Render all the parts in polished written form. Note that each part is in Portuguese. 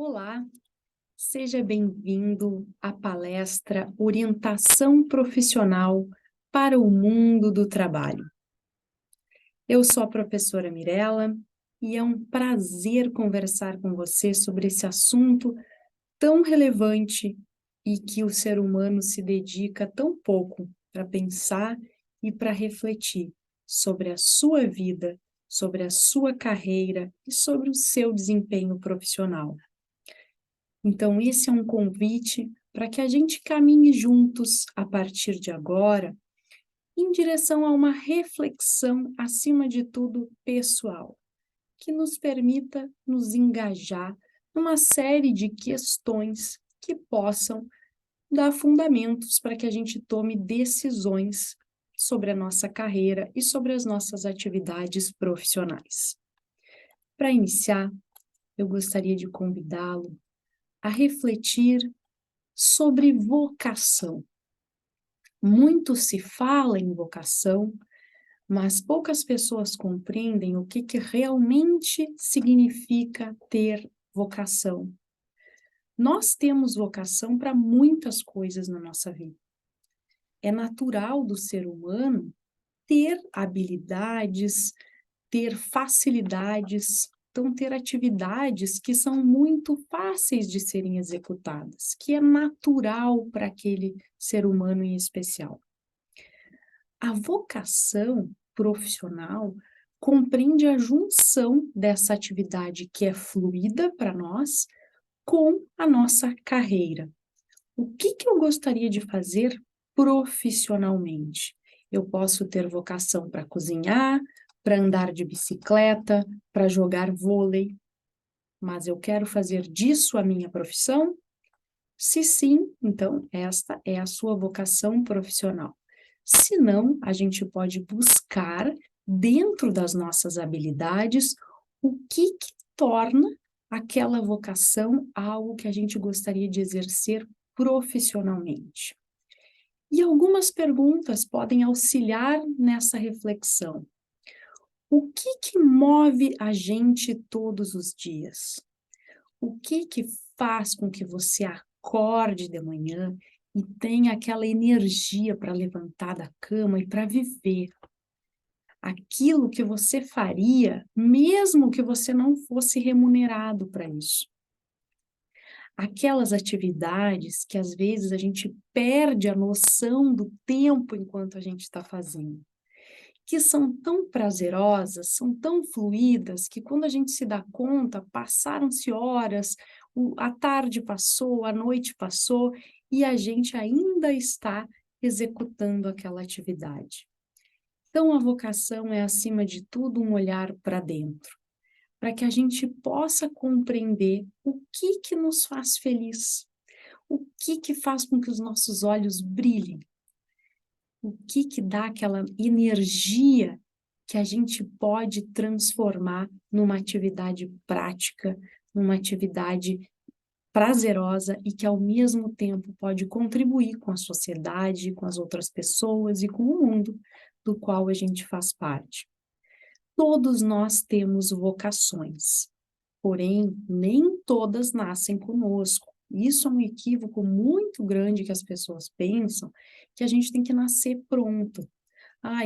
Olá, seja bem-vindo à palestra Orientação Profissional para o Mundo do Trabalho. Eu sou a professora Mirella e é um prazer conversar com você sobre esse assunto tão relevante e que o ser humano se dedica tão pouco para pensar e para refletir sobre a sua vida, sobre a sua carreira e sobre o seu desempenho profissional. Então, esse é um convite para que a gente caminhe juntos, a partir de agora, em direção a uma reflexão, acima de tudo, pessoal, que nos permita nos engajar numa série de questões que possam dar fundamentos para que a gente tome decisões sobre a nossa carreira e sobre as nossas atividades profissionais. Para iniciar, eu gostaria de convidá-lo a refletir sobre vocação. Muito se fala em vocação, mas poucas pessoas compreendem o que realmente significa ter vocação. Nós temos vocação para muitas coisas na nossa vida. É natural do ser humano ter habilidades, ter facilidades, então ter atividades que são muito fáceis de serem executadas, que é natural para aquele ser humano em especial. A vocação profissional compreende a junção dessa atividade que é fluida para nós com a nossa carreira. O que eu gostaria de fazer profissionalmente? Eu posso ter vocação para cozinhar, para andar de bicicleta, para jogar vôlei, mas eu quero fazer disso a minha profissão? Se sim, então esta é a sua vocação profissional. Se não, a gente pode buscar, dentro das nossas habilidades, o que torna aquela vocação algo que a gente gostaria de exercer profissionalmente. E algumas perguntas podem auxiliar nessa reflexão. O que move a gente todos os dias? O que faz com que você acorde de manhã e tenha aquela energia para levantar da cama e para viver? Aquilo que você faria, mesmo que você não fosse remunerado para isso. Aquelas atividades que às vezes a gente perde a noção do tempo enquanto a gente está fazendo, que são tão prazerosas, são tão fluídas, que quando a gente se dá conta, passaram-se horas, a tarde passou, a noite passou, e a gente ainda está executando aquela atividade. Então, a vocação é, acima de tudo, um olhar para dentro, para que a gente possa compreender o que nos faz feliz, o que faz com que os nossos olhos brilhem, o que dá aquela energia que a gente pode transformar numa atividade prática, numa atividade prazerosa e que, ao mesmo tempo, pode contribuir com a sociedade, com as outras pessoas e com o mundo do qual a gente faz parte. Todos nós temos vocações, porém, nem todas nascem conosco. Isso é um equívoco muito grande que as pessoas pensam, que a gente tem que nascer pronto.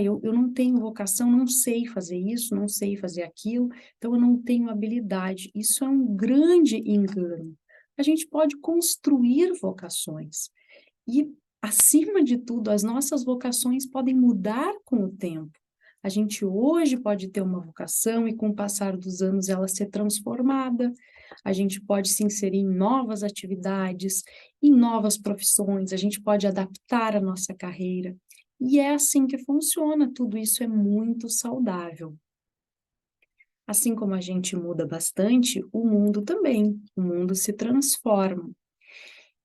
Eu não tenho vocação, não sei fazer isso, não sei fazer aquilo, então eu não tenho habilidade. Isso é um grande engano. A gente pode construir vocações. E, acima de tudo, as nossas vocações podem mudar com o tempo. A gente hoje pode ter uma vocação e, com o passar dos anos, ela ser transformada. A gente pode se inserir em novas atividades, em novas profissões, a gente pode adaptar a nossa carreira. E é assim que funciona, tudo isso é muito saudável. Assim como a gente muda bastante, o mundo também, o mundo se transforma.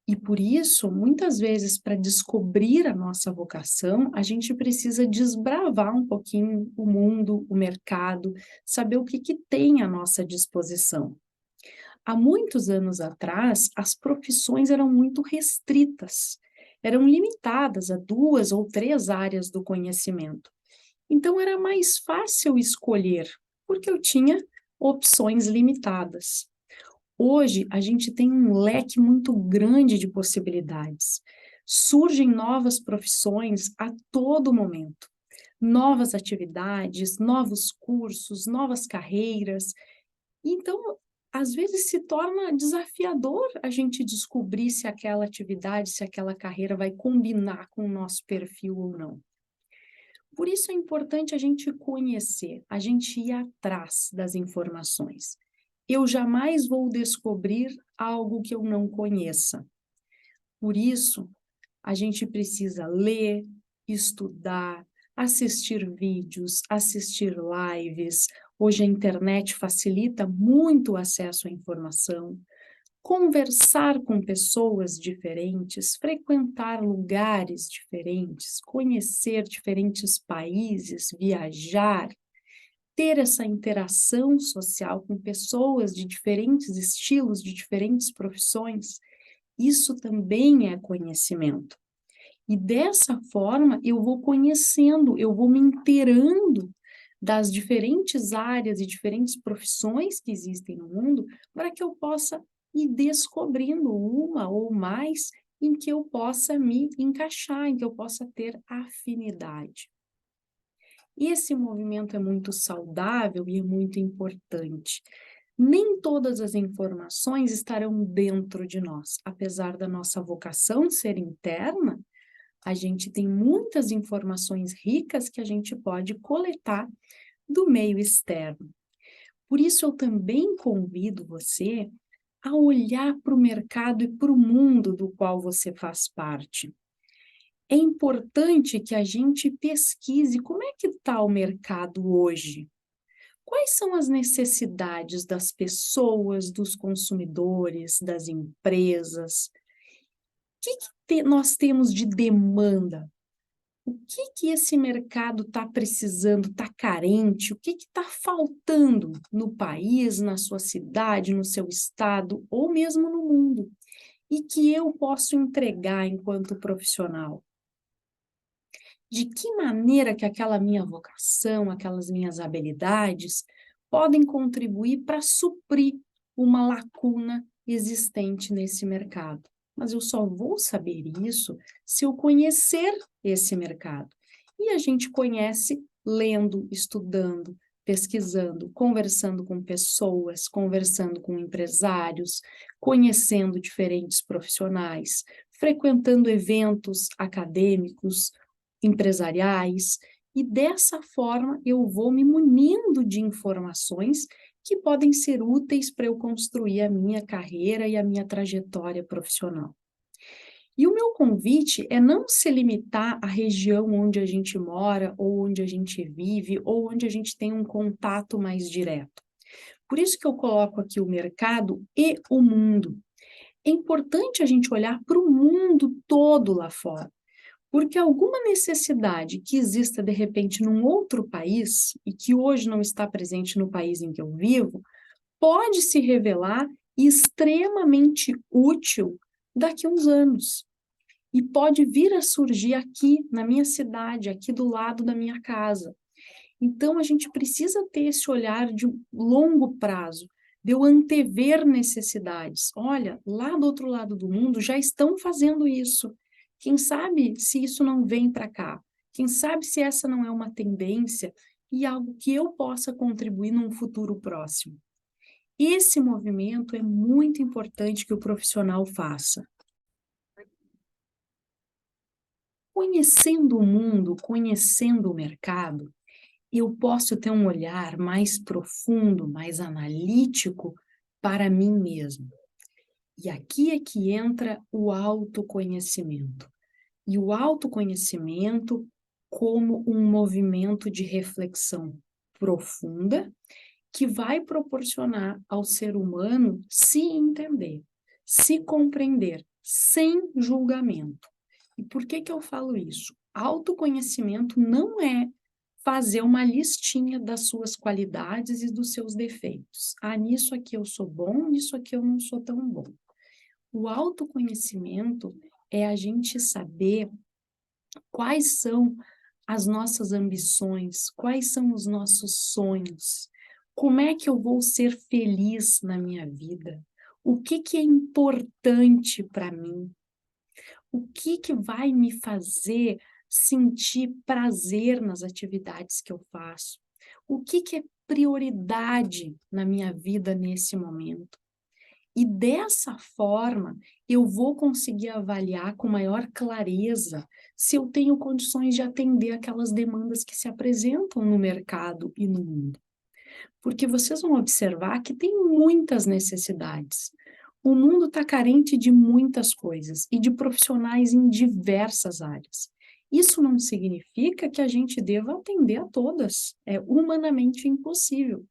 E por isso, muitas vezes, para descobrir a nossa vocação, a gente precisa desbravar um pouquinho o mundo, o mercado, saber o que tem à nossa disposição. Há muitos anos atrás, as profissões eram muito restritas, eram limitadas a 2 ou 3 áreas do conhecimento. Então, era mais fácil escolher, porque eu tinha opções limitadas. Hoje, a gente tem um leque muito grande de possibilidades. Surgem novas profissões a todo momento, novas atividades, novos cursos, novas carreiras. Então, às vezes se torna desafiador a gente descobrir se aquela atividade, se aquela carreira vai combinar com o nosso perfil ou não. Por isso é importante a gente conhecer, a gente ir atrás das informações. Eu jamais vou descobrir algo que eu não conheça. Por isso, a gente precisa ler, estudar, assistir vídeos, assistir lives. Hoje a internet facilita muito o acesso à informação. Conversar com pessoas diferentes, frequentar lugares diferentes, conhecer diferentes países, viajar, ter essa interação social com pessoas de diferentes estilos, de diferentes profissões, isso também é conhecimento. E dessa forma eu vou conhecendo, eu vou me inteirando das diferentes áreas e diferentes profissões que existem no mundo, para que eu possa ir descobrindo uma ou mais em que eu possa me encaixar, em que eu possa ter afinidade. E esse movimento é muito saudável e é muito importante. Nem todas as informações estarão dentro de nós, apesar da nossa vocação ser interna, a gente tem muitas informações ricas que a gente pode coletar do meio externo. Por isso, eu também convido você a olhar para o mercado e para o mundo do qual você faz parte. É importante que a gente pesquise como é que está o mercado hoje. Quais são as necessidades das pessoas, dos consumidores, das empresas? O que nós temos de demanda? O que esse mercado está precisando, está carente? O que está faltando no país, na sua cidade, no seu estado ou mesmo no mundo? E que eu posso entregar enquanto profissional? De que maneira que aquela minha vocação, aquelas minhas habilidades podem contribuir para suprir uma lacuna existente nesse mercado? Mas eu só vou saber isso se eu conhecer esse mercado. E a gente conhece lendo, estudando, pesquisando, conversando com pessoas, conversando com empresários, conhecendo diferentes profissionais, frequentando eventos acadêmicos, empresariais, e dessa forma eu vou me munindo de informações que podem ser úteis para eu construir a minha carreira e a minha trajetória profissional. E o meu convite é não se limitar à região onde a gente mora, ou onde a gente vive, ou onde a gente tem um contato mais direto. Por isso que eu coloco aqui o mercado e o mundo. É importante a gente olhar para o mundo todo lá fora. Porque alguma necessidade que exista, de repente, num outro país, e que hoje não está presente no país em que eu vivo, pode se revelar extremamente útil daqui a uns anos. E pode vir a surgir aqui, na minha cidade, aqui do lado da minha casa. Então, a gente precisa ter esse olhar de longo prazo, de eu antever necessidades. Olha, lá do outro lado do mundo já estão fazendo isso. Quem sabe se isso não vem para cá? Quem sabe se essa não é uma tendência e algo que eu possa contribuir num futuro próximo? Esse movimento é muito importante que o profissional faça. Conhecendo o mundo, conhecendo o mercado, eu posso ter um olhar mais profundo, mais analítico para mim mesmo. E aqui é que entra o autoconhecimento. E o autoconhecimento como um movimento de reflexão profunda que vai proporcionar ao ser humano se entender, se compreender, sem julgamento. E por que que eu falo isso? Autoconhecimento não é fazer uma listinha das suas qualidades e dos seus defeitos. Ah, nisso aqui eu sou bom, nisso aqui eu não sou tão bom. O autoconhecimento é a gente saber quais são as nossas ambições, quais são os nossos sonhos, como é que eu vou ser feliz na minha vida, O que que é importante para mim? O que que vai me fazer sentir prazer nas atividades que eu faço? O que que é prioridade na minha vida nesse momento? E dessa forma, eu vou conseguir avaliar com maior clareza se eu tenho condições de atender aquelas demandas que se apresentam no mercado e no mundo. Porque vocês vão observar que tem muitas necessidades. O mundo está carente de muitas coisas e de profissionais em diversas áreas. Isso não significa que a gente deva atender a todas. É humanamente impossível.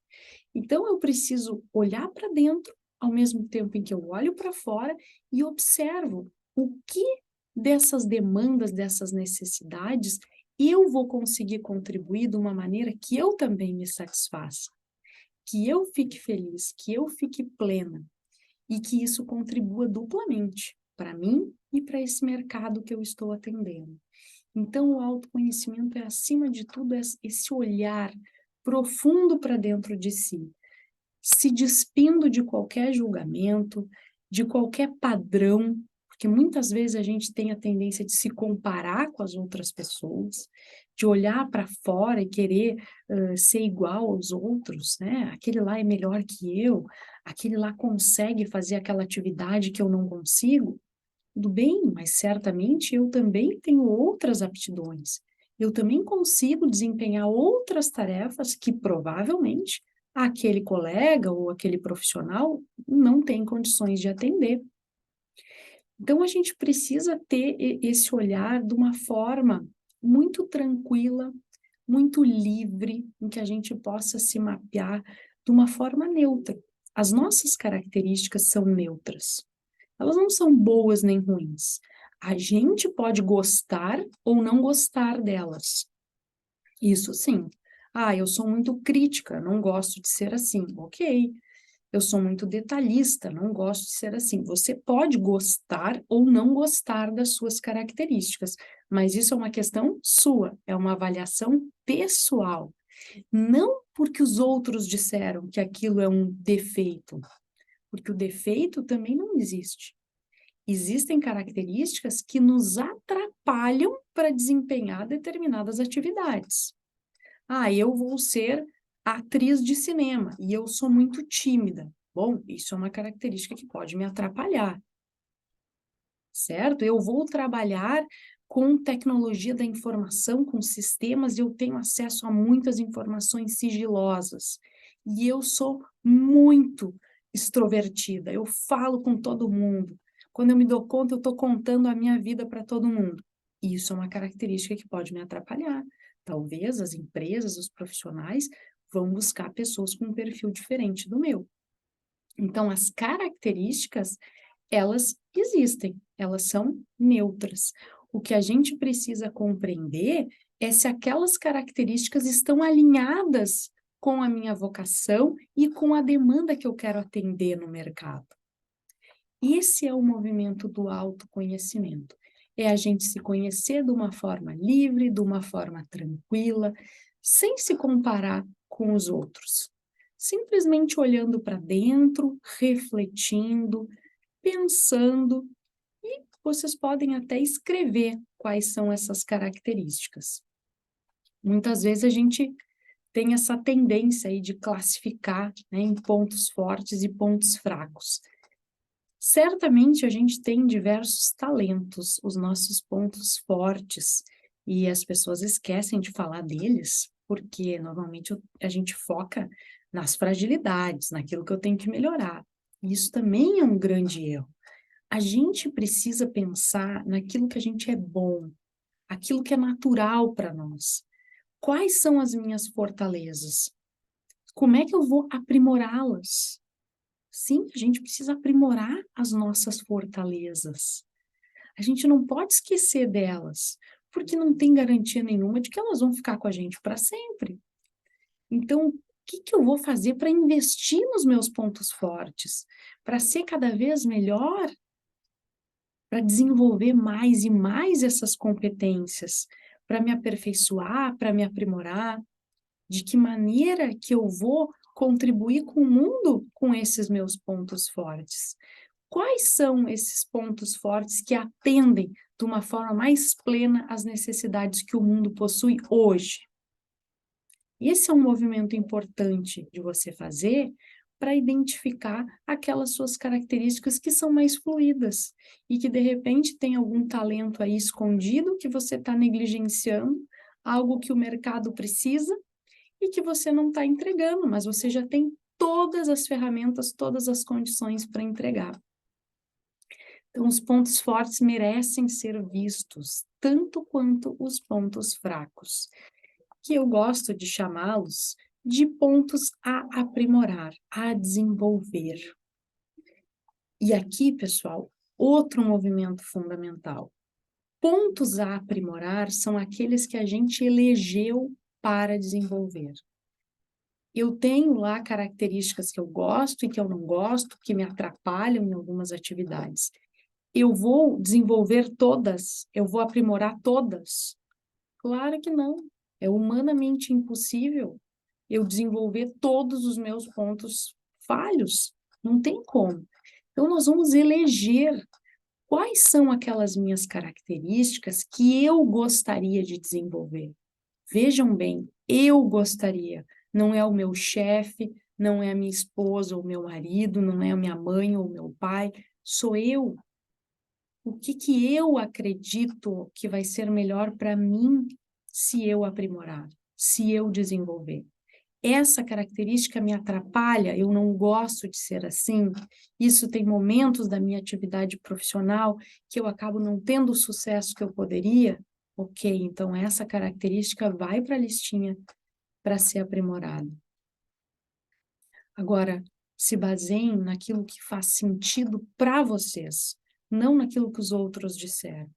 Então, eu preciso olhar para dentro, ao mesmo tempo em que eu olho para fora e observo o que dessas demandas, dessas necessidades, eu vou conseguir contribuir de uma maneira que eu também me satisfaça, que eu fique feliz, que eu fique plena e que isso contribua duplamente para mim e para esse mercado que eu estou atendendo. Então, o autoconhecimento é, acima de tudo, esse olhar profundo para dentro de si, se despindo de qualquer julgamento, de qualquer padrão, porque muitas vezes a gente tem a tendência de se comparar com as outras pessoas, de olhar para fora e querer ser igual aos outros, né? Aquele lá é melhor que eu, aquele lá consegue fazer aquela atividade que eu não consigo. Tudo bem, mas certamente eu também tenho outras aptidões. Eu também consigo desempenhar outras tarefas que provavelmente aquele colega ou aquele profissional não tem condições de atender. Então, a gente precisa ter esse olhar de uma forma muito tranquila, muito livre, em que a gente possa se mapear de uma forma neutra. As nossas características são neutras. Elas não são boas nem ruins. A gente pode gostar ou não gostar delas. Isso sim. Ah, eu sou muito crítica, não gosto de ser assim. Ok. Eu sou muito detalhista, não gosto de ser assim. Você pode gostar ou não gostar das suas características, mas isso é uma questão sua, é uma avaliação pessoal. Não porque os outros disseram que aquilo é um defeito, porque o defeito também não existe. Existem características que nos atrapalham para desempenhar determinadas atividades. Ah, eu vou ser atriz de cinema e eu sou muito tímida. Bom, isso é uma característica que pode me atrapalhar, certo? Eu vou trabalhar com tecnologia da informação, com sistemas, e eu tenho acesso a muitas informações sigilosas. E eu sou muito extrovertida, eu falo com todo mundo. Quando eu me dou conta, eu estou contando a minha vida para todo mundo. Isso é uma característica que pode me atrapalhar. Talvez as empresas, os profissionais vão buscar pessoas com um perfil diferente do meu. Então, as características, elas existem, elas são neutras. O que a gente precisa compreender é se aquelas características estão alinhadas com a minha vocação e com a demanda que eu quero atender no mercado. Esse é o movimento do autoconhecimento. É a gente se conhecer de uma forma livre, de uma forma tranquila, sem se comparar com os outros. Simplesmente olhando para dentro, refletindo, pensando, e vocês podem até escrever quais são essas características. Muitas vezes a gente tem essa tendência aí de classificar, né, em pontos fortes e pontos fracos. Certamente a gente tem diversos talentos, os nossos pontos fortes, e as pessoas esquecem de falar deles, porque normalmente a gente foca nas fragilidades, naquilo que eu tenho que melhorar. E isso também é um grande erro. A gente precisa pensar naquilo que a gente é bom, aquilo que é natural para nós. Quais são as minhas fortalezas? Como é que eu vou aprimorá-las? Sim, a gente precisa aprimorar as nossas fortalezas. A gente não pode esquecer delas, porque não tem garantia nenhuma de que elas vão ficar com a gente para sempre. Então, o que que eu vou fazer para investir nos meus pontos fortes? Para ser cada vez melhor? Para desenvolver mais e mais essas competências? Para me aperfeiçoar, para me aprimorar? De que maneira que eu vou contribuir com o mundo com esses meus pontos fortes? Quais são esses pontos fortes que atendem de uma forma mais plena às necessidades que o mundo possui hoje? Esse é um movimento importante de você fazer para identificar aquelas suas características que são mais fluídas e que, de repente, tem algum talento aí escondido que você está negligenciando, algo que o mercado precisa e que você não está entregando, mas você já tem todas as ferramentas, todas as condições para entregar. Então, os pontos fortes merecem ser vistos, tanto quanto os pontos fracos, que eu gosto de chamá-los de pontos a aprimorar, a desenvolver. E aqui, pessoal, outro movimento fundamental. Pontos a aprimorar são aqueles que a gente elegeu para desenvolver. Eu tenho lá características que eu gosto e que eu não gosto, que me atrapalham em algumas atividades. Eu vou desenvolver todas? Eu vou aprimorar todas? Claro que não. É humanamente impossível eu desenvolver todos os meus pontos falhos. Não tem como. Então, nós vamos eleger quais são aquelas minhas características que eu gostaria de desenvolver. Vejam bem, eu gostaria. Não é o meu chefe, não é a minha esposa ou meu marido, não é a minha mãe ou meu pai. Sou eu. O que eu acredito que vai ser melhor para mim se eu aprimorar, se eu desenvolver. Essa característica me atrapalha, eu não gosto de ser assim, isso tem momentos da minha atividade profissional que eu acabo não tendo o sucesso que eu poderia, ok, então essa característica vai para a listinha para ser aprimorada. Agora, se baseiem naquilo que faz sentido para vocês, não naquilo que os outros disseram.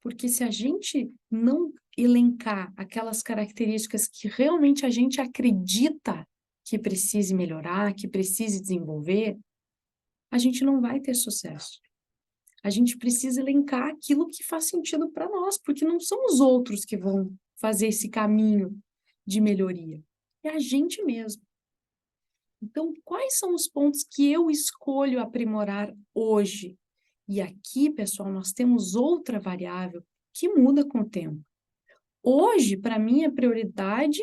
Porque se a gente não elencar aquelas características que realmente a gente acredita que precise melhorar, que precise desenvolver, a gente não vai ter sucesso. A gente precisa elencar aquilo que faz sentido para nós, porque não são os outros que vão fazer esse caminho de melhoria. É a gente mesmo. Então, quais são os pontos que eu escolho aprimorar hoje? E aqui, pessoal, nós temos outra variável que muda com o tempo. Hoje, para mim, é prioridade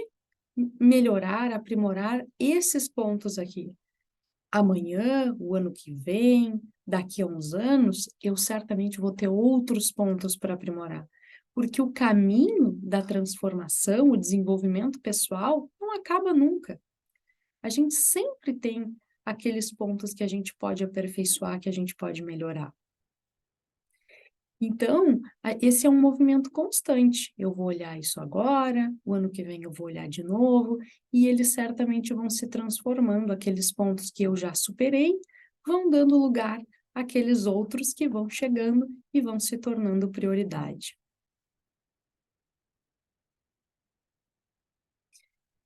melhorar, aprimorar esses pontos aqui. Amanhã, o ano que vem, daqui a uns anos, eu certamente vou ter outros pontos para aprimorar. Porque o caminho da transformação, o desenvolvimento pessoal, não acaba nunca. A gente sempre tem aqueles pontos que a gente pode aperfeiçoar, que a gente pode melhorar. Então, esse é um movimento constante. Eu vou olhar isso agora, o ano que vem eu vou olhar de novo, e eles certamente vão se transformando. Aqueles pontos que eu já superei vão dando lugar àqueles outros que vão chegando e vão se tornando prioridade.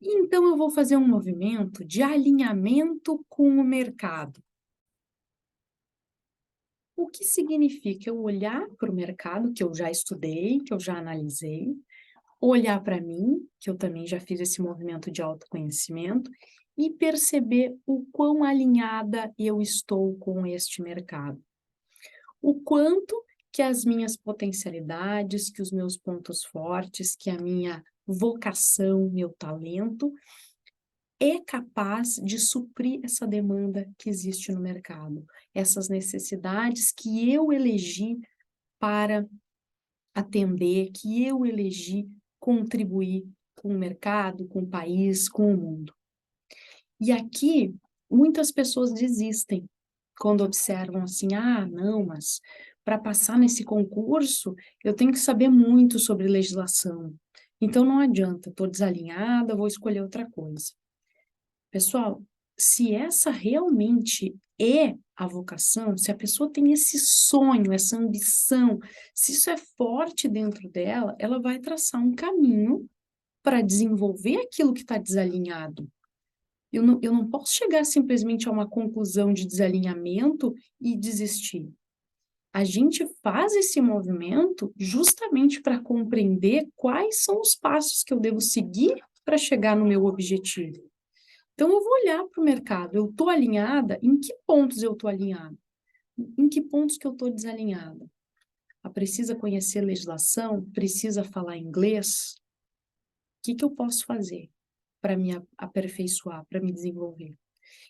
Então, eu vou fazer um movimento de alinhamento com o mercado. O que significa eu olhar para o mercado, que eu já estudei, que eu já analisei, olhar para mim, que eu também já fiz esse movimento de autoconhecimento, e perceber o quão alinhada eu estou com este mercado. O quanto que as minhas potencialidades, que os meus pontos fortes, que a minha vocação, meu talento, é capaz de suprir essa demanda que existe no mercado, essas necessidades que eu elegi para atender, que eu elegi contribuir com o mercado, com o país, com o mundo. E aqui, muitas pessoas desistem quando observam assim, ah, não, mas para passar nesse concurso, eu tenho que saber muito sobre legislação. Então não adianta, estou desalinhada, vou escolher outra coisa. Pessoal, se essa realmente é a vocação, se a pessoa tem esse sonho, essa ambição, se isso é forte dentro dela, ela vai traçar um caminho para desenvolver aquilo que está desalinhado. Eu não posso chegar simplesmente a uma conclusão de desalinhamento e desistir. A gente faz esse movimento justamente para compreender quais são os passos que eu devo seguir para chegar no meu objetivo. Então, eu vou olhar para o mercado. Eu estou alinhada? Em que pontos eu estou alinhada? Em que pontos que eu estou desalinhada? Precisa conhecer legislação? Precisa falar inglês? O que eu posso fazer para me aperfeiçoar, para me desenvolver?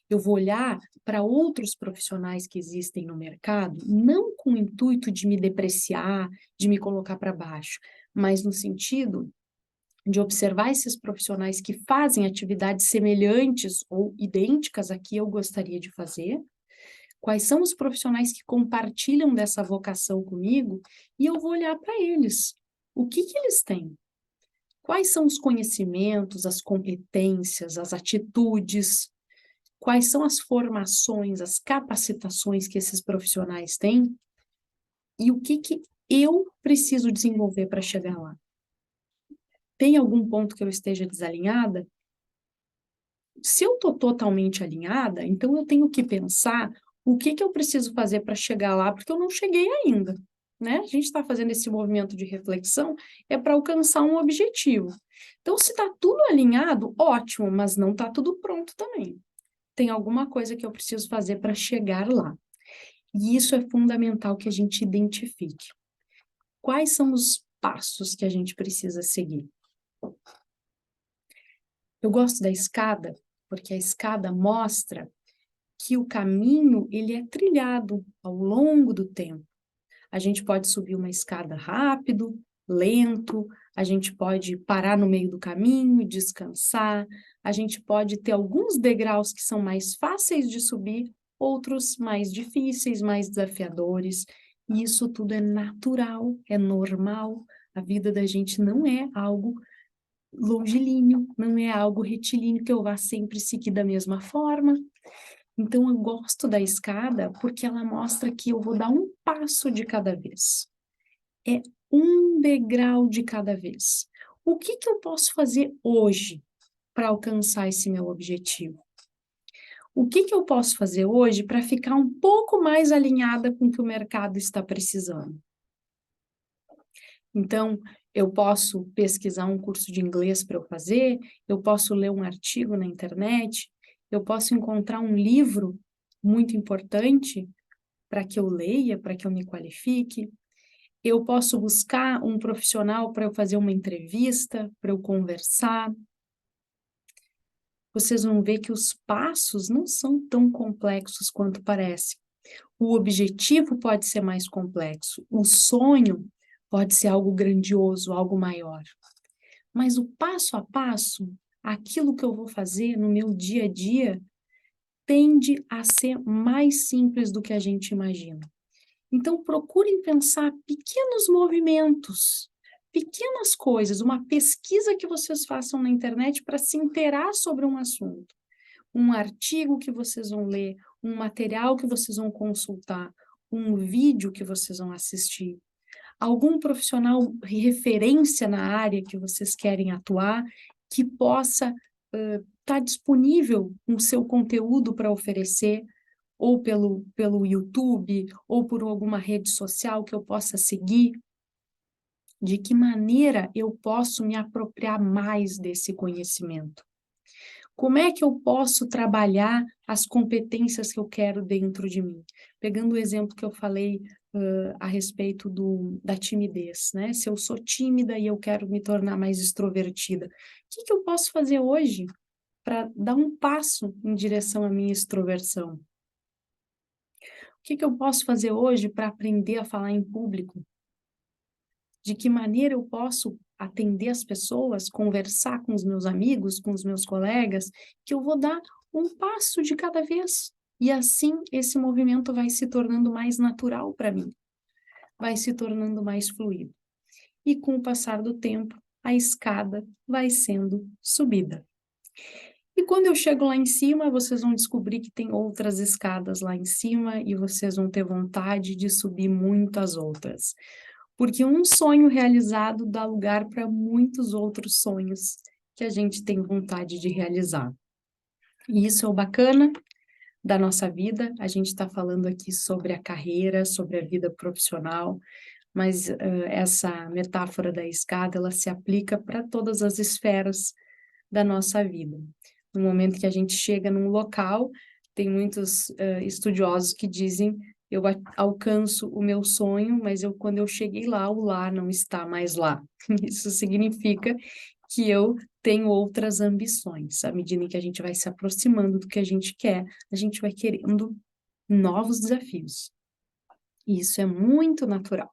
Eu vou olhar para outros profissionais que existem no mercado, não com o intuito de me depreciar, de me colocar para baixo, mas no sentido de observar esses profissionais que fazem atividades semelhantes ou idênticas a que eu gostaria de fazer, quais são os profissionais que compartilham dessa vocação comigo, e eu vou olhar para eles. O que eles têm? Quais são os conhecimentos, as competências, as atitudes? Quais são as formações, as capacitações que esses profissionais têm? E o que eu preciso desenvolver para chegar lá? Tem algum ponto que eu esteja desalinhada? Se eu estou totalmente alinhada, então eu tenho que pensar o que eu preciso fazer para chegar lá, porque eu não cheguei ainda, né? A gente está fazendo esse movimento de reflexão é para alcançar um objetivo. Então, se está tudo alinhado, ótimo, mas não está tudo pronto também. Tem alguma coisa que eu preciso fazer para chegar lá. E isso é fundamental que a gente identifique. Quais são os passos que a gente precisa seguir? Eu gosto da escada, porque a escada mostra que o caminho ele é trilhado ao longo do tempo. A gente pode subir uma escada rápido, lento, a gente pode parar no meio do caminho, descansar, a gente pode ter alguns degraus que são mais fáceis de subir, outros mais difíceis, mais desafiadores. E isso tudo é natural, é normal. A vida da gente não é algo longilíneo, não é algo retilíneo que eu vá sempre seguir da mesma forma. Então, eu gosto da escada porque ela mostra que eu vou dar um passo de cada vez. É um degrau de cada vez. O que eu posso fazer hoje para alcançar esse meu objetivo? O que eu posso fazer hoje para ficar um pouco mais alinhada com o que o mercado está precisando? Então, eu posso pesquisar um curso de inglês para eu fazer, eu posso ler um artigo na internet, eu posso encontrar um livro muito importante para que eu leia, para que eu me qualifique. Eu posso buscar um profissional para eu fazer uma entrevista, para eu conversar. Vocês vão ver que os passos não são tão complexos quanto parece. O objetivo pode ser mais complexo, o sonho pode ser algo grandioso, algo maior. Mas o passo a passo, aquilo que eu vou fazer no meu dia a dia, tende a ser mais simples do que a gente imagina. Então, procurem pensar pequenos movimentos, pequenas coisas, uma pesquisa que vocês façam na internet para se inteirar sobre um assunto, um artigo que vocês vão ler, um material que vocês vão consultar, um vídeo que vocês vão assistir, algum profissional referência na área que vocês querem atuar, que possa estar disponível com seu conteúdo para oferecer, ou pelo YouTube, ou por alguma rede social que eu possa seguir, de que maneira eu posso me apropriar mais desse conhecimento? Como é que eu posso trabalhar as competências que eu quero dentro de mim? Pegando o exemplo que eu falei a respeito da timidez, né? Se eu sou tímida e eu quero me tornar mais extrovertida, o que eu posso fazer hoje para dar um passo em direção à minha extroversão? O que eu posso fazer hoje para aprender a falar em público? De que maneira eu posso atender as pessoas, conversar com os meus amigos, com os meus colegas, que eu vou dar um passo de cada vez. E assim esse movimento vai se tornando mais natural para mim, vai se tornando mais fluido. E com o passar do tempo, a escada vai sendo subida. E quando eu chego lá em cima, vocês vão descobrir que tem outras escadas lá em cima e vocês vão ter vontade de subir muitas outras. Porque um sonho realizado dá lugar para muitos outros sonhos que a gente tem vontade de realizar. E isso é o bacana da nossa vida. A gente está falando aqui sobre a carreira, sobre a vida profissional, mas essa metáfora da escada, ela se aplica para todas as esferas da nossa vida. No momento que a gente chega num local, tem muitos estudiosos que dizem, eu alcanço o meu sonho, mas quando eu cheguei lá, o lar não está mais lá. Isso significa que eu tenho outras ambições. À medida em que a gente vai se aproximando do que a gente quer, a gente vai querendo novos desafios. E isso é muito natural.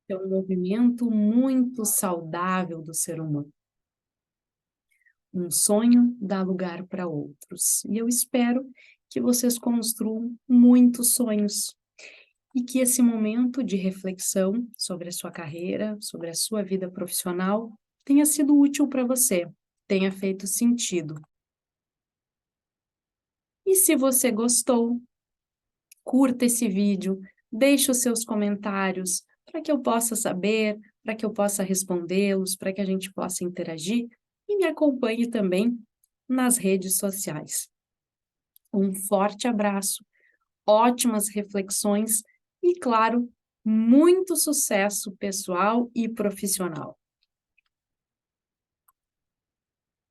É um movimento muito saudável do ser humano. Um sonho dá lugar para outros. E eu espero que vocês construam muitos sonhos e que esse momento de reflexão sobre a sua carreira, sobre a sua vida profissional, tenha sido útil para você, tenha feito sentido. E se você gostou, curta esse vídeo, deixe os seus comentários para que eu possa saber, para que eu possa respondê-los, para que a gente possa interagir e me acompanhe também nas redes sociais. Um forte abraço, ótimas reflexões e, claro, muito sucesso pessoal e profissional.